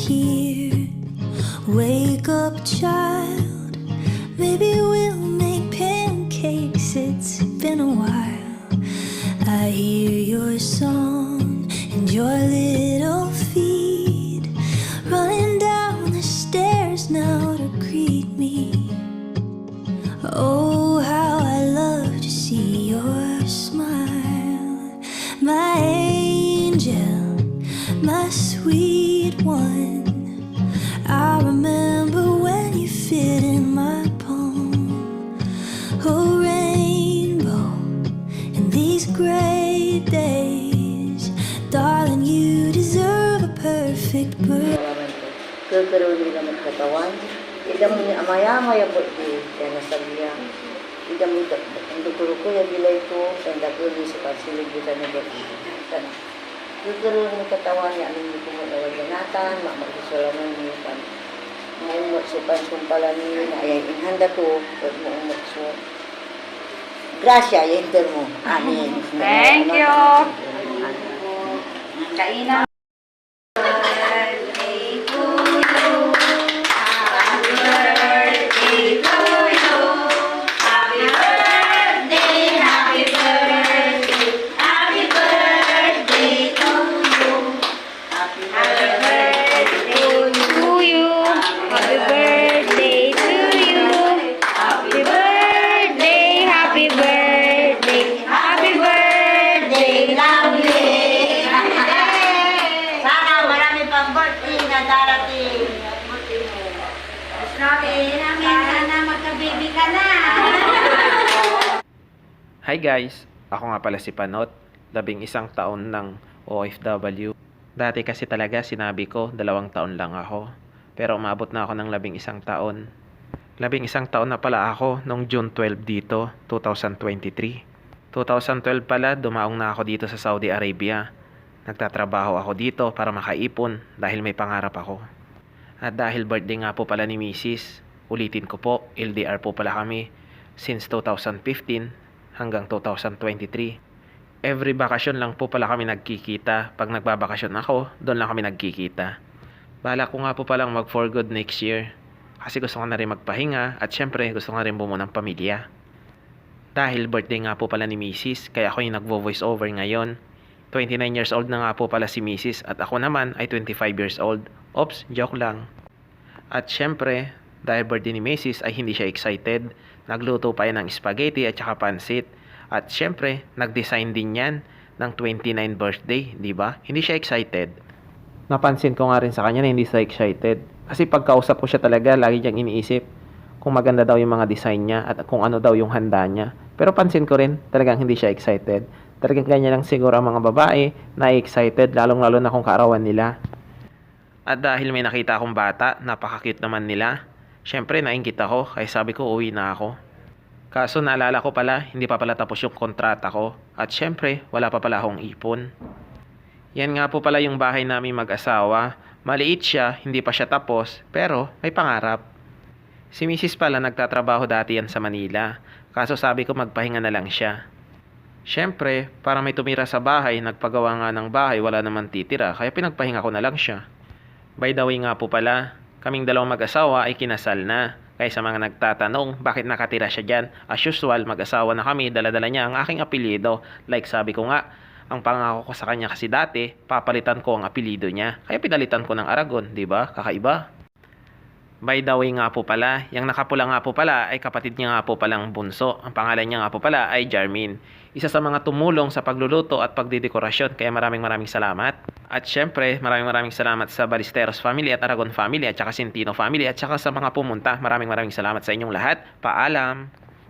here. Wake up, child. Maybe we'll make pancakes. It's been a while. I hear your song and your little feet running down the stairs now to greet me. Oh, how I love to see your smile, my angel, my sweet one. I remember when you fit in my palm. Oh, rainbow, in these great days, darling, you deserve a perfect birthday. Kagkaroon nila magkatawan. Ida mo niya amaya-amaya po di kaya nasabihan. Ida mo ang dukuro ko yung bilay ko sa indakuli sa pagsilid kita na gawin. Kagkaroon ng katawan niya anong hindi ko mo nawaganatan, magsusalaman niyo pa. Maumot sa pansumpala niyo na ay inhanda ko, pag maumot so. Grasya, enter mo. Amin. Thank you. Kainan. Hi guys! Ako nga pala si Panot, 11 taon ng OFW. Dati kasi talaga sinabi ko 2 taon lang ako. Pero umabot na ako ng 11 taon. 11 taon na pala ako nung June 12 dito, 2023. 2012 pala dumaong na ako dito sa Saudi Arabia. Nagtatrabaho ako dito para makaipon dahil may pangarap ako. At dahil birthday nga po pala ni Mrs., ulitin ko po, LDR po pala kami since 2015 hanggang 2023. Every bakasyon lang po pala kami nagkikita. Pag nagbabakasyon ako, doon lang kami nagkikita. Balak ko nga po palang mag for good next year. Kasi gusto ko na rin magpahinga at syempre gusto ko na rin bumuo ng pamilya. Dahil birthday nga po pala ni Mrs., kaya ako yung nagvo-voice over ngayon. 29 years old na nga po pala si Mrs. at ako naman ay 25 years old. Oops, joke lang. At syempre, dahil birthday ni Mrs. ay hindi siya excited. Nagluto pa yan ng spaghetti at saka pansit. At syempre, nag-design din yan ng 29 birthday, di ba? Hindi siya excited. Napansin ko nga rin sa kanya na hindi siya excited. Kasi pagkausap ko siya talaga, lagi niyang iniisip kung maganda daw yung mga design niya at kung ano daw yung handa niya. Pero pansin ko rin, talagang hindi siya excited. Talagang ganyan lang siguro ang mga babae na excited, lalong-lalo na kung kaarawan nila. At dahil may nakita akong bata, napaka-cute naman nila. Syempre, nainggit ako, kaya sabi ko uwi na ako. Kaso naalala ko pala, hindi pa pala tapos yung kontrata ko. At syempre, wala pa pala akong ipon. Yan nga po pala yung bahay namin mag-asawa. Maliit siya, hindi pa siya tapos, pero may pangarap. Si Mrs. pala nagtatrabaho dati yan sa Manila. Kaso sabi ko magpahinga na lang siya. Syempre, para may tumira sa bahay, nagpagawa nga ng bahay, wala naman titira, kaya pinagpahinga ko na lang siya. By the way nga po pala, kaming dalawang mag-asawa ay kinasal na. Kaya sa mga nagtatanong, bakit nakatira siya dyan? As usual, mag-asawa na kami, dala-dala niya ang aking apelyido. Like sabi ko nga, ang pangako ko sa kanya kasi dati, papalitan ko ang apelyido niya. Kaya pinalitan ko ng Aragon, di ba? Kakaiba. By the way nga po pala, yung nakapula nga po pala ay kapatid niya nga po palang bunso. Ang pangalan niya nga po pala ay Jarmin. Isa sa mga tumulong sa pagluluto at pagdidekorasyon. Kaya maraming salamat. At syempre, maraming salamat sa Ballesteros family at Aragon family at saka Centino family at saka sa mga pumunta. Maraming salamat sa inyong lahat. Paalam!